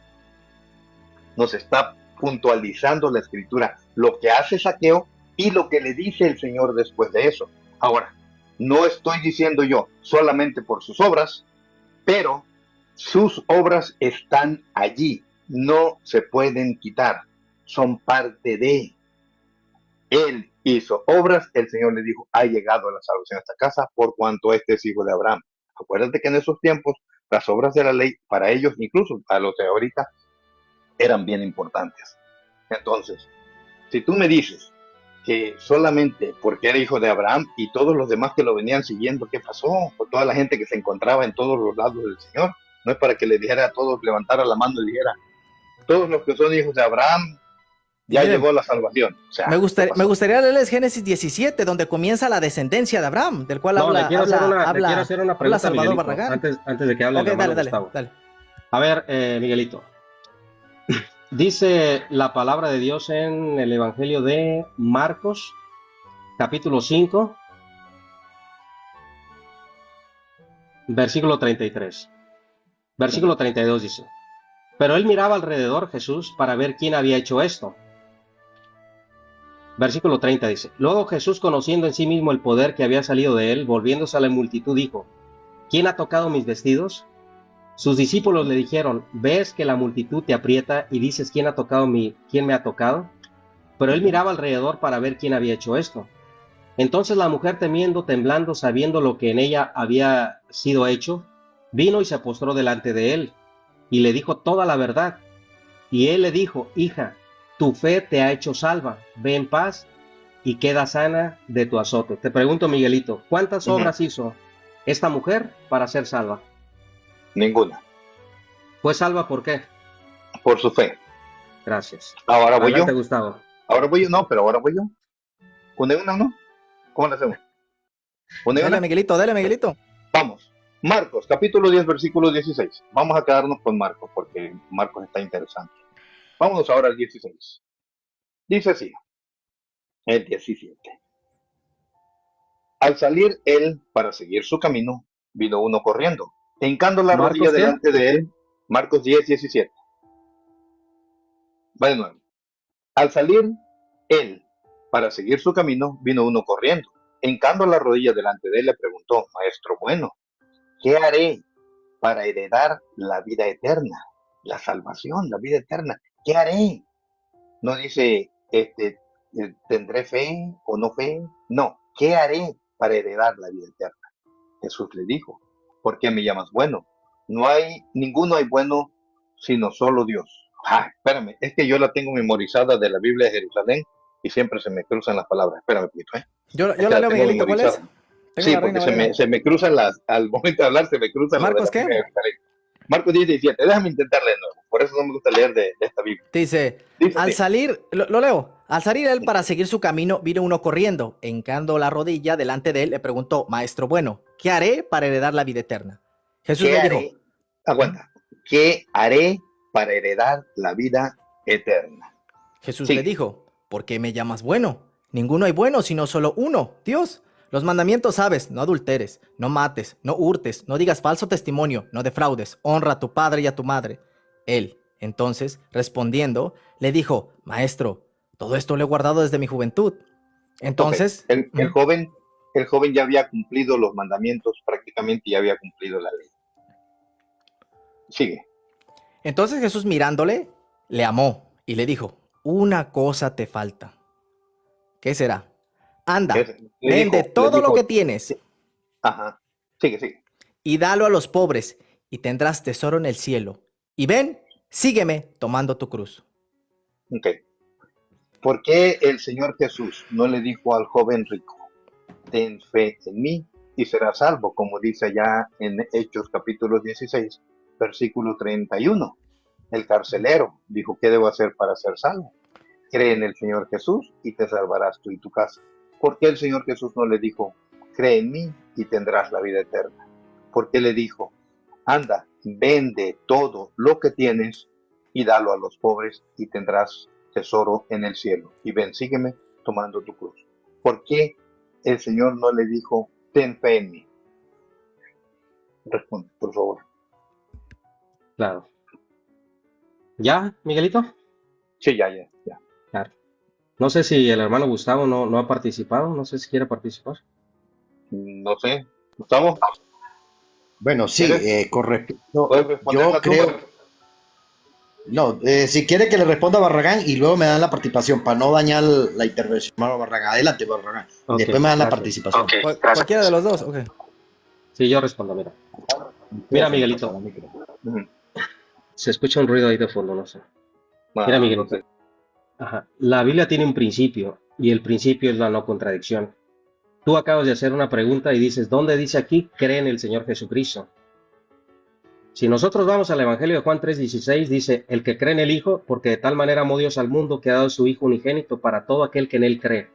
Nos está puntualizando la escritura lo que hace Saqueo y lo que le dice el Señor después de eso. Ahora, no estoy diciendo yo solamente por sus obras, pero sus obras están allí, no se pueden quitar, son parte de. Él hizo obras, el Señor le dijo, ha llegado la salvación a esta casa por cuanto este es hijo de Abraham. Acuérdate que en esos tiempos las obras de la ley para ellos, incluso a los de ahorita, eran bien importantes. Entonces, si tú me dices que solamente porque era hijo de Abraham y todos los demás que lo venían siguiendo, ¿qué pasó? Por toda la gente que se encontraba en todos los lados del Señor. No es para que le dijera a todos, levantara la mano y dijera, todos los que son hijos de Abraham, ya Miren, llegó la salvación. O sea, me gustaría leerles Génesis 17, donde comienza la descendencia de Abraham, del cual No, le quiero hacer una habla pregunta a Salvador Miguelito, Barragán. antes de que hable Ok, el hermano dale. Gustavo. A ver, Miguelito. Dice la palabra de Dios en el Evangelio de Marcos, capítulo 5, versículo 33. Versículo 32 dice, pero él miraba alrededor, Jesús, para ver quién había hecho esto. Versículo 30 dice, luego Jesús, conociendo en sí mismo el poder que había salido de él, volviéndose a la multitud, dijo, ¿quién ha tocado mis vestidos? Sus discípulos le dijeron, ¿ves que la multitud te aprieta y dices, quién me ha tocado? Pero él miraba alrededor para ver quién había hecho esto. Entonces la mujer, temiendo, temblando, sabiendo lo que en ella había sido hecho, vino y se postró delante de él, y le dijo toda la verdad. Y él le dijo, hija, tu fe te ha hecho salva, ve en paz y queda sana de tu azote. Te pregunto, Miguelito, ¿cuántas obras hizo esta mujer para ser salva? Ninguna. ¿Fue salva por qué? Por su fe. Gracias. Ahora voy Adelante, yo. Gustavo. Ahora voy yo, no, pero ahora voy yo. ¿Une una, no? ¿Cómo le hacemos? ¿Une Dale, una? Miguelito, dale, Miguelito. Vamos. Marcos, capítulo 10, versículo 16. Vamos a quedarnos con Marcos, porque Marcos está interesante. Vámonos ahora al 16. Dice así, el 17. Al salir él para seguir su camino, vino uno corriendo, hincando la rodilla ¿Marcos qué? delante de él. Marcos 10, 17. Va de nuevo. Al salir él para seguir su camino, vino uno corriendo, hincando la rodilla delante de él, le preguntó, Maestro bueno, ¿qué haré para heredar la vida eterna? La salvación, la vida eterna. ¿Qué haré? No dice, ¿tendré fe o no fe? No, ¿qué haré para heredar la vida eterna? Jesús le dijo, ¿por qué me llamas bueno? Ninguno hay bueno sino solo Dios. Espérame, es que yo la tengo memorizada de la Biblia de Jerusalén y siempre se me cruzan las palabras. Espérame, poquito, Yo Es que la la leo, tengo Miguelito, ¿cuál es? memorizada. Tengo Sí, la porque Reina Valera. se me cruzan al momento de hablar, se me cruzan las de ¿Marcos la Biblia qué? de Jerusalén. Marcos 17, déjame intentarle de nuevo, por eso no me gusta leer de esta Biblia. Dice, Dice al así, salir, lo leo, al salir él para seguir su camino, vino uno corriendo, hincando la rodilla delante de él, le preguntó, Maestro bueno, ¿qué haré para heredar la vida eterna? Jesús ¿qué le haré? dijo, Aguanta. ¿Qué haré para heredar la vida eterna? Jesús le Sigue. dijo, ¿por qué me llamas bueno? Ninguno hay bueno, sino solo uno, Dios. Los mandamientos sabes: no adulteres, no mates, no hurtes, no digas falso testimonio, no defraudes, honra a tu padre y a tu madre. Él, entonces, respondiendo, le dijo: Maestro, todo esto lo he guardado desde mi juventud. Entonces, Ok, el joven ya había cumplido los mandamientos, prácticamente ya había cumplido la ley. Sigue. entonces Jesús, mirándole, le amó y le dijo: una cosa te falta. ¿Qué será? Anda, Le vende dijo, todo lo que tienes ajá, sigue. y dalo a los pobres, y tendrás tesoro en el cielo. Y ven, sígueme tomando tu cruz. Ok. ¿Por qué el Señor Jesús no le dijo al joven rico, ten fe en mí y serás salvo, como dice allá en Hechos capítulo 16, versículo 31? El carcelero dijo, ¿qué debo hacer para ser salvo? Cree en el Señor Jesús y te salvarás tú y tu casa. ¿Por qué el Señor Jesús no le dijo, cree en mí y tendrás la vida eterna? ¿Por qué le dijo, anda, vende todo lo que tienes y dalo a los pobres y tendrás tesoro en el cielo? Y ven, sígueme tomando tu cruz. ¿Por qué el Señor no le dijo, ten fe en mí? Responde, por favor. Claro. ¿Ya, Miguelito? Sí, ya. Claro. No sé si el hermano Gustavo no ha participado, no sé si quiere participar. No sé, Gustavo, Bueno, sí, ¿quieres? con respecto, ¿Puedes responderla yo tú? creo, no, si quiere que le responda a Barragán y luego me dan la participación para no dañar la intervención, hermano Barragán. Adelante, Barragán. Y Ok, después me dan la gracias. participación. Cualquiera de los dos, ok. Sí, yo respondo, mira. Mira, Miguelito, Ujú. se escucha un ruido ahí de fondo, no sé. Mira, No Miguelito. sé. Ajá. La Biblia tiene un principio y el principio es la no contradicción. Tú acabas de hacer una pregunta y dices, ¿dónde dice aquí cree en el Señor Jesucristo? Si nosotros vamos al Evangelio de Juan 3:16, dice, el que cree en el Hijo, porque de tal manera amó Dios al mundo que ha dado su Hijo unigénito para todo aquel que en él cree.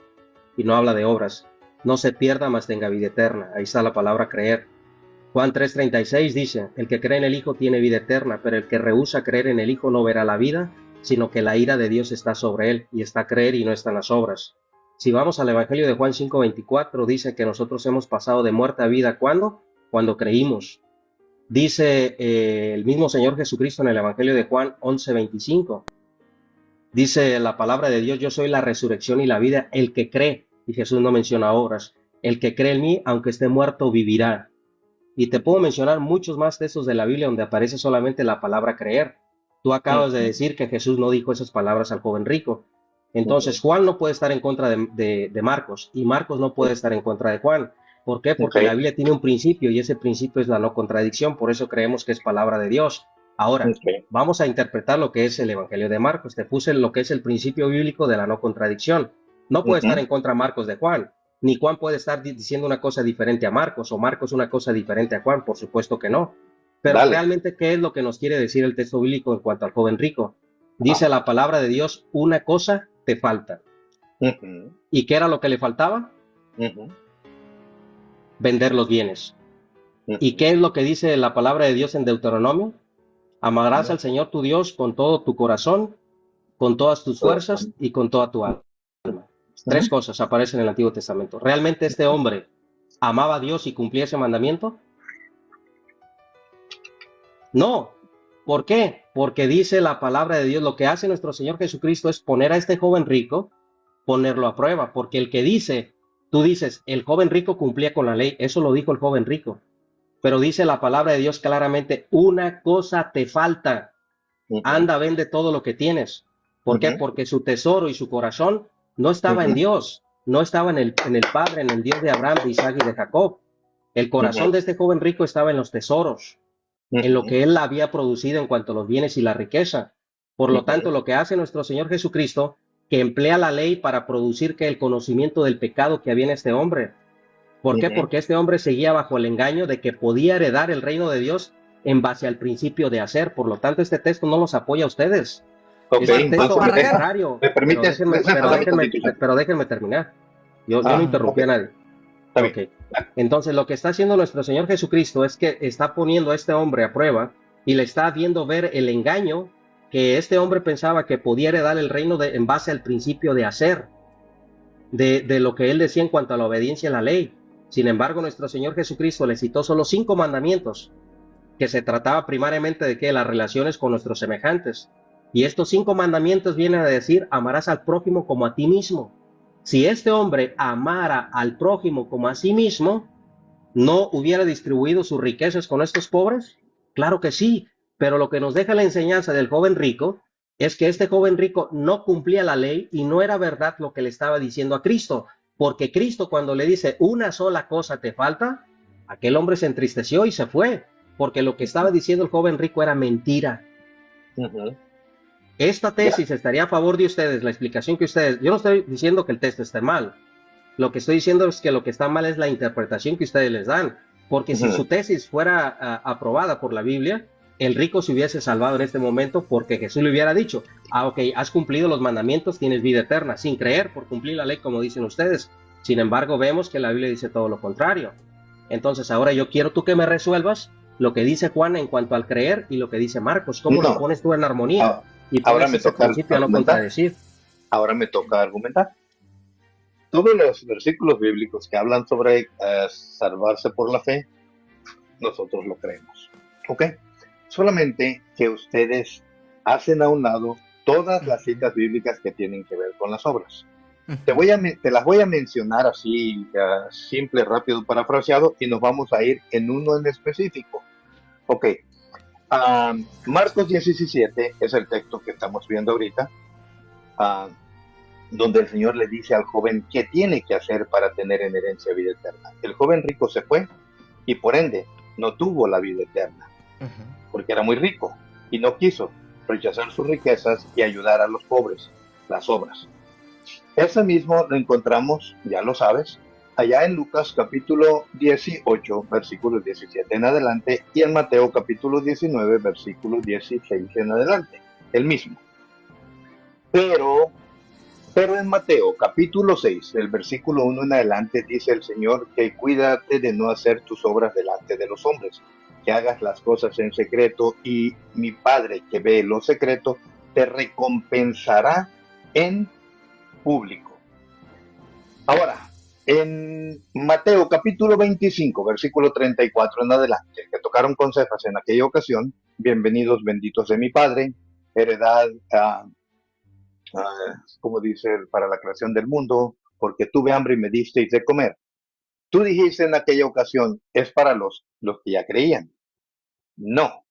Y no habla de obras. No se pierda, mas tenga vida eterna. Ahí está la palabra creer. Juan 3:36 dice, el que cree en el Hijo tiene vida eterna, pero el que rehúsa creer en el Hijo no verá la vida, sino que la ira de Dios está sobre él, y está creer y no están las obras. Si vamos al Evangelio de Juan 5:24, dice que nosotros hemos pasado de muerte a vida. ¿Cuándo? Cuando creímos. Dice el mismo Señor Jesucristo en el Evangelio de Juan 11:25. Dice la palabra de Dios, yo soy la resurrección y la vida, el que cree, y Jesús no menciona obras, el que cree en mí, aunque esté muerto, vivirá. Y te puedo mencionar muchos más textos de la Biblia donde aparece solamente la palabra creer. Tú acabas de decir que Jesús no dijo esas palabras al joven rico. Entonces Juan no puede estar en contra de Marcos y Marcos no puede estar en contra de Juan. ¿Por qué? Porque la Biblia tiene un principio y ese principio es la no contradicción, por eso creemos que es palabra de Dios. Ahora, vamos a interpretar lo que es el Evangelio de Marcos. Te puse lo que es el principio bíblico de la no contradicción. No puede estar en contra Marcos de Juan, ni Juan puede estar diciendo una cosa diferente a Marcos, o Marcos una cosa diferente a Juan, por supuesto que no. Pero realmente, ¿qué es lo que nos quiere decir el texto bíblico en cuanto al joven rico? Dice la palabra de Dios, una cosa te falta. ¿Y qué era lo que le faltaba? Vender los bienes. ¿Y qué es lo que dice la palabra de Dios en Deuteronomio? Amarás al Señor tu Dios con todo tu corazón, con todas tus fuerzas y con toda tu alma. Tres cosas aparecen en el Antiguo Testamento. ¿Realmente este hombre amaba a Dios y cumplía ese mandamiento? No. ¿Por qué? Porque dice la palabra de Dios, lo que hace nuestro Señor Jesucristo es poner a este joven rico, ponerlo a prueba, porque el que dice, tú dices, el joven rico cumplía con la ley, eso lo dijo el joven rico, pero dice la palabra de Dios claramente, una cosa te falta, anda, vende todo lo que tienes. ¿Por qué? Porque su tesoro y su corazón no estaba en Dios, no estaba en el Padre, en el Dios de Abraham, de Isaac y de Jacob. El corazón de este joven rico estaba en los tesoros, en lo que él había producido en cuanto a los bienes y la riqueza. Por lo tanto, lo que hace nuestro Señor Jesucristo, que emplea la ley para producir que el conocimiento del pecado que había en este hombre. ¿Por qué? Porque este hombre seguía bajo el engaño de que podía heredar el reino de Dios en base al principio de hacer. Por lo tanto, este texto no los apoya a ustedes. Este texto es contrario. Pero déjenme terminar. Yo no interrumpí a nadie. Okay. Entonces, lo que está haciendo nuestro Señor Jesucristo es que está poniendo a este hombre a prueba y le está viendo ver el engaño que este hombre pensaba que podía heredar el reino en base al principio de hacer, de lo que él decía en cuanto a la obediencia a la ley. Sin embargo, nuestro Señor Jesucristo le citó solo 5 mandamientos, que se trataba primariamente de que las relaciones con nuestros semejantes. Y estos 5 mandamientos vienen a decir: amarás al prójimo como a ti mismo. Si este hombre amara al prójimo como a sí mismo, ¿no hubiera distribuido sus riquezas con estos pobres? Claro que sí, pero lo que nos deja la enseñanza del joven rico es que este joven rico no cumplía la ley y no era verdad lo que le estaba diciendo a Cristo, porque Cristo, cuando le dice una sola cosa te falta, aquel hombre se entristeció y se fue, porque lo que estaba diciendo el joven rico era mentira. Esta tesis estaría a favor de ustedes, la explicación que ustedes... Yo no estoy diciendo que el texto esté mal. Lo que estoy diciendo es que lo que está mal es la interpretación que ustedes les dan. Porque si su tesis fuera aprobada por la Biblia, el rico se hubiese salvado en este momento porque Jesús le hubiera dicho: ok, has cumplido los mandamientos, tienes vida eterna, sin creer por cumplir la ley como dicen ustedes. Sin embargo, vemos que la Biblia dice todo lo contrario. Entonces ahora yo quiero tú que me resuelvas lo que dice Juan en cuanto al creer y lo que dice Marcos. ¿Cómo lo pones tú en armonía? Y ahora me toca contradecir. Ahora me toca argumentar. Todos los versículos bíblicos que hablan sobre salvarse por la fe, nosotros lo creemos. ¿Ok? Solamente que ustedes hacen a un lado todas las citas bíblicas que tienen que ver con las obras. Te las voy a mencionar así, simple, rápido, parafraseado, y nos vamos a ir en uno en específico. Ok. Marcos 17 es el texto que estamos viendo ahorita, donde el Señor le dice al joven qué tiene que hacer para tener en herencia vida eterna. El joven rico se fue y por ende no tuvo la vida eterna, porque era muy rico y no quiso rechazar sus riquezas y ayudar a los pobres, las obras. Ese mismo lo encontramos, ya lo sabes, allá en Lucas capítulo 18, versículos 17 en adelante, y en Mateo capítulo 19, versículos 16 en adelante, el mismo. Pero en Mateo capítulo 6, del versículo 1 en adelante, dice el Señor que cuídate de no hacer tus obras delante de los hombres, que hagas las cosas en secreto, y mi Padre que ve lo secreto te recompensará en público. Ahora, en Mateo capítulo 25, versículo 34 en adelante, que tocaron con Cefas en aquella ocasión: bienvenidos, benditos de mi Padre, heredad, como dice, para la creación del mundo, porque tuve hambre y me disteis de comer. Tú dijiste en aquella ocasión: es para los que ya creían. No.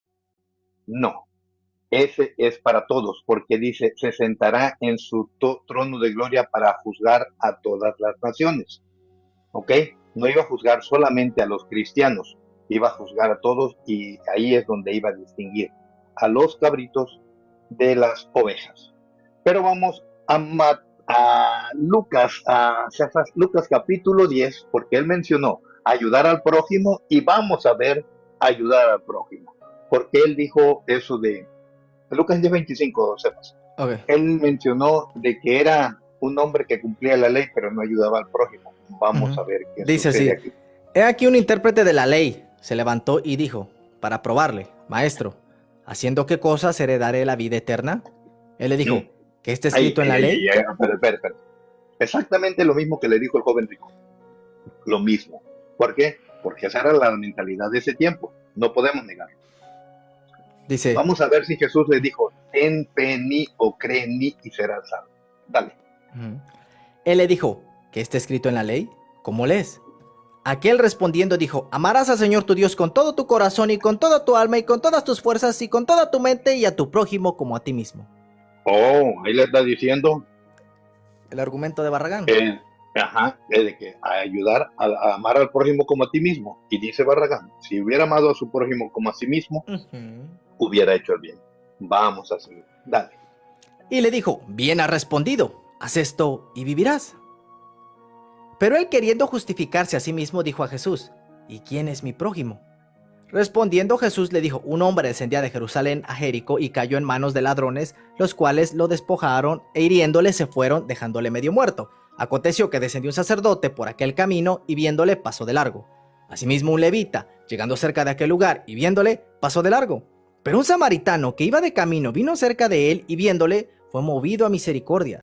Ese es para todos, porque dice: se sentará en su trono de gloria para juzgar a todas las naciones. ¿Ok? No iba a juzgar solamente a los cristianos, iba a juzgar a todos, y ahí es donde iba a distinguir a los cabritos de las ovejas. Pero vamos a Lucas, Lucas capítulo 10, porque él mencionó ayudar al prójimo, y vamos a ver ayudar al prójimo, porque él dijo eso de Lucas 10:25, Cefas. Okay. Él mencionó de que era un hombre que cumplía la ley, pero no ayudaba al prójimo. Vamos a ver qué dice sucede así: aquí. He aquí un intérprete de la ley se levantó y dijo, para probarle: Maestro, ¿haciendo qué cosas heredaré la vida eterna? Él le dijo: ¿qué está escrito en la ley? Espera. Exactamente lo mismo que le dijo el joven rico. Lo mismo. ¿Por qué? Porque esa era la mentalidad de ese tiempo. No podemos negarlo. Dice: vamos a ver si Jesús le dijo: ten fe en mí o cree en mí y serás salvo. Dale. Él le dijo: ¿qué está escrito en la ley? ¿Cómo lees? Aquel respondiendo dijo: amarás al Señor tu Dios con todo tu corazón y con toda tu alma y con todas tus fuerzas y con toda tu mente, y a tu prójimo como a ti mismo. Ahí le está diciendo El argumento de Barragán. De que ayudar a amar al prójimo como a ti mismo. Y dice Barragán: si hubiera amado a su prójimo como a sí mismo, hubiera hecho el bien. Vamos a seguir. Dale. Y le dijo: bien has respondido, haz esto y vivirás. Pero él, queriendo justificarse a sí mismo, dijo a Jesús: ¿y quién es mi prójimo? Respondiendo Jesús le dijo: un hombre descendía de Jerusalén a Jericó y cayó en manos de ladrones, los cuales lo despojaron e hiriéndole se fueron, dejándole medio muerto. Aconteció que descendió un sacerdote por aquel camino y viéndole pasó de largo. Asimismo un levita, llegando cerca de aquel lugar y viéndole, pasó de largo. Pero un samaritano que iba de camino vino cerca de él y viéndole, fue movido a misericordia.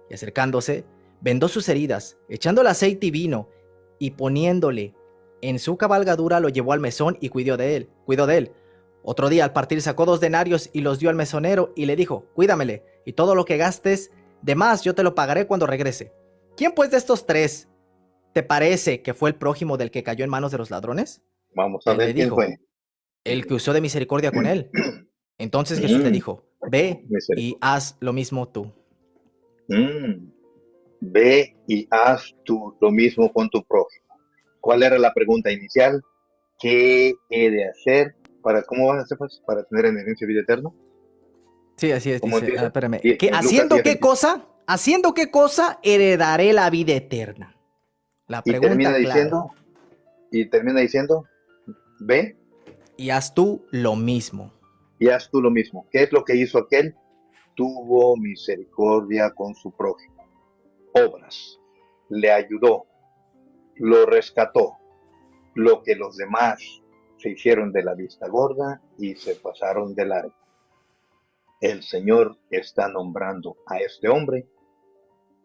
Y acercándose, vendó sus heridas, echándole aceite y vino, y poniéndole en su cabalgadura, lo llevó al mesón y cuidó de él. Otro día, al partir, sacó 2 denarios y los dio al mesonero y le dijo: cuídamele, y todo lo que gastes de más yo te lo pagaré cuando regrese. ¿Quién pues de estos 3 te parece que fue el prójimo del que cayó en manos de los ladrones? Vamos a Él le ver quién dijo: fue. el que usó de misericordia con él. Entonces Jesús le dijo: ve y Misericordia. haz lo mismo tú. Ve y haz tú lo mismo con tu prójimo. ¿Cuál era la pregunta inicial? ¿Qué he de hacer cómo vas a hacer para tener herencia y vida eterna? Sí, así es, ¿Cómo dice, empieza? espérame. En Lucas ¿Haciendo 10, qué 20. cosa? ¿Haciendo qué cosa heredaré la vida eterna? La Y termina pregunta clara. diciendo, ve Y haz tú lo mismo. y haz tú lo mismo. ¿Qué es lo que hizo aquel? Tuvo misericordia con su prójimo. Obras. Le ayudó. Lo rescató. Lo que los demás se hicieron de la vista gorda y se pasaron de largo. El Señor está nombrando a este hombre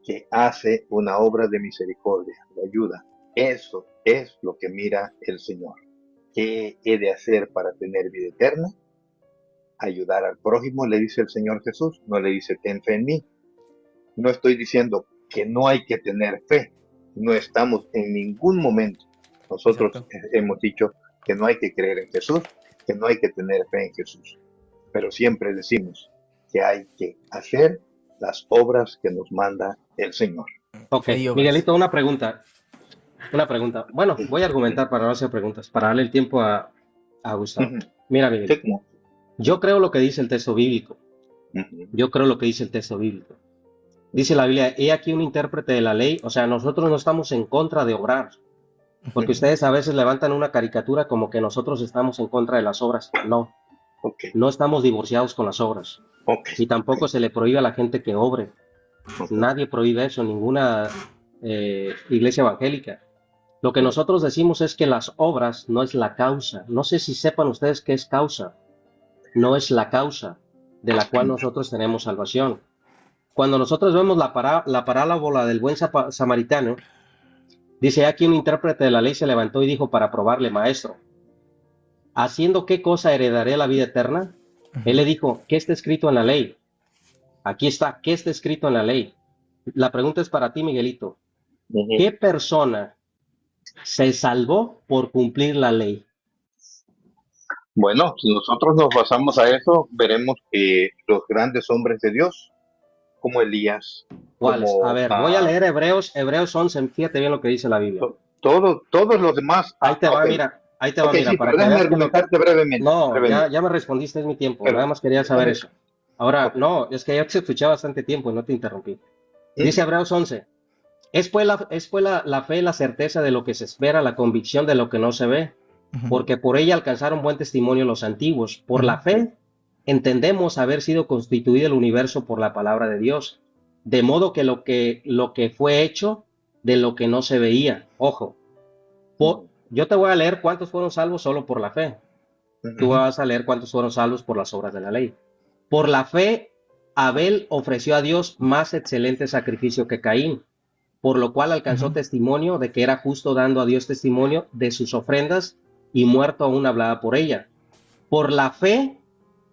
que hace una obra de misericordia, de ayuda. Eso es lo que mira el Señor. ¿Qué he de hacer para tener vida eterna? Ayudar al prójimo, le dice el Señor Jesús. No le dice ten fe en mí. No estoy diciendo que no hay que tener fe. No estamos en ningún momento. Nosotros Exacto. hemos dicho que no hay que creer en Jesús, que no hay que tener fe en Jesús. Pero siempre decimos que hay que hacer las obras que nos manda el Señor. Ok, Fe y obras. Miguelito, una pregunta. Bueno, voy a argumentar para no hacer preguntas, para darle el tiempo a Gustavo. Ujú. Mira, Sí, Miguelito, como- yo creo lo que dice el texto bíblico. Ujú. Dice la Biblia: he aquí un intérprete de la ley. O sea, nosotros no estamos en contra de obrar, porque ustedes a veces levantan una caricatura como que nosotros estamos en contra de las obras. No, Ok, no estamos divorciados con las obras. ok. Y tampoco se le prohíbe a la gente que obre. Ok. Nadie prohíbe eso, ninguna iglesia evangélica. Lo que nosotros decimos es que las obras no es la causa. No sé si sepan ustedes qué es causa. No es la causa de la cual nosotros tenemos salvación. Cuando nosotros vemos la parábola del buen samaritano, dice: aquí un intérprete de la ley se levantó y dijo para probarle: maestro, ¿haciendo qué cosa heredaré la vida eterna? Él le dijo: ¿qué está escrito en la ley? Aquí está, ¿qué está escrito en la ley? La pregunta es para ti, Miguelito. Ujú. ¿Qué persona se salvó por cumplir la ley? Bueno, si nosotros nos basamos a eso, veremos que los grandes hombres de Dios, como Elías, ¿Cuáles? A como ver, voy a leer Hebreos 11, fíjate bien lo que dice la Biblia. todos los demás. Ahí te va, Ok, mira, ok, sí, para pero que déjame veas que lo... argumentarte brevemente. No, ya me respondiste, es mi tiempo, Pero nada más quería saber déjame- eso. Ahora, ok. no, es que ya te escuché bastante tiempo y no te interrumpí. ¿Mm? Dice Hebreos 11, es pues la fe, la certeza de lo que se espera, la convicción de lo que no se ve, porque por ella alcanzaron buen testimonio los antiguos. Por la fe entendemos haber sido constituido el universo por la palabra de Dios, de modo que lo que fue hecho de lo que no se veía. Ojo, yo te voy a leer cuántos fueron salvos solo por la fe. Tú vas a leer cuántos fueron salvos por las obras de la ley. Por la fe, Abel ofreció a Dios más excelente sacrificio que Caín, por lo cual alcanzó testimonio de que era justo, dando a Dios testimonio de sus ofrendas, y muerto aún hablaba por ella. Por la fe,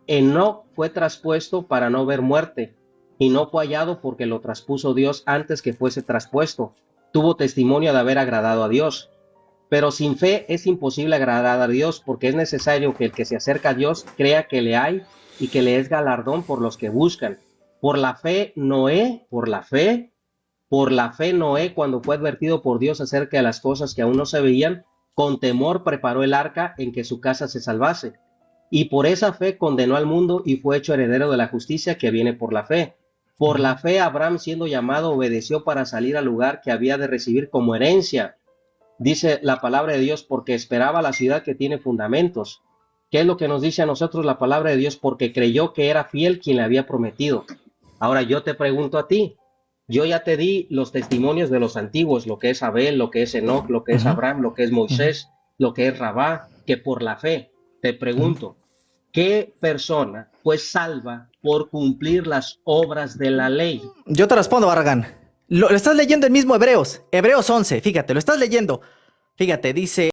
Enoc fue traspuesto para no ver muerte, y no fue hallado porque lo traspuso Dios antes que fuese traspuesto. Tuvo testimonio de haber agradado a Dios. Pero sin fe es imposible agradar a Dios, porque es necesario que el que se acerca a Dios crea que le hay y que le es galardón por los que buscan. Por la fe, Noé, cuando fue advertido por Dios acerca de las cosas que aún no se veían, con temor preparó el arca en que su casa se salvase. Y por esa fe condenó al mundo y fue hecho heredero de la justicia que viene por la fe. Por la fe, Abraham, siendo llamado, obedeció para salir al lugar que había de recibir como herencia. Dice la palabra de Dios, porque esperaba la ciudad que tiene fundamentos. ¿Qué es lo que nos dice a nosotros la palabra de Dios? Porque creyó que era fiel quien le había prometido. Ahora yo te pregunto a ti, yo ya te di los testimonios de los antiguos, lo que es Abel, lo que es Enoc, lo que es Abraham, lo que es Moisés, lo que es Rabá, que por la fe, te pregunto, ¿qué persona fue salva por cumplir las obras de la ley? Yo te respondo, Barragán. Lo estás leyendo el mismo Hebreos 11, fíjate, lo estás leyendo. Fíjate, dice